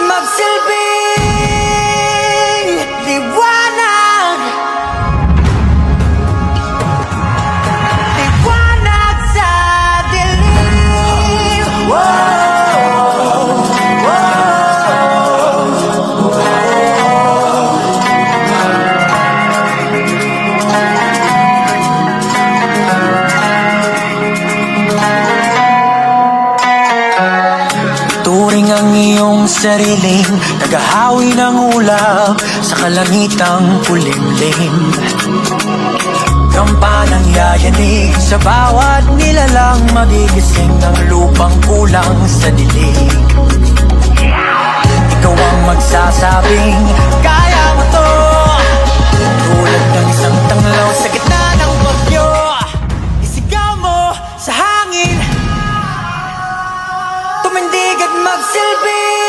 magsilbing liwanag. Liwanag sa dilim. Turing ang iyong sariling naghahawi ng ulap sa kalangitang kulimlim. Kampanang yayanig sa bawat nilalang, magigising ang lupang kulang sa dilig. Ikaw ang magsasabing kaya mo to, tulad ng isang tanglaw sa gitna ng bagyo. Isigaw mo sa hangin, tumindig at magsilbi.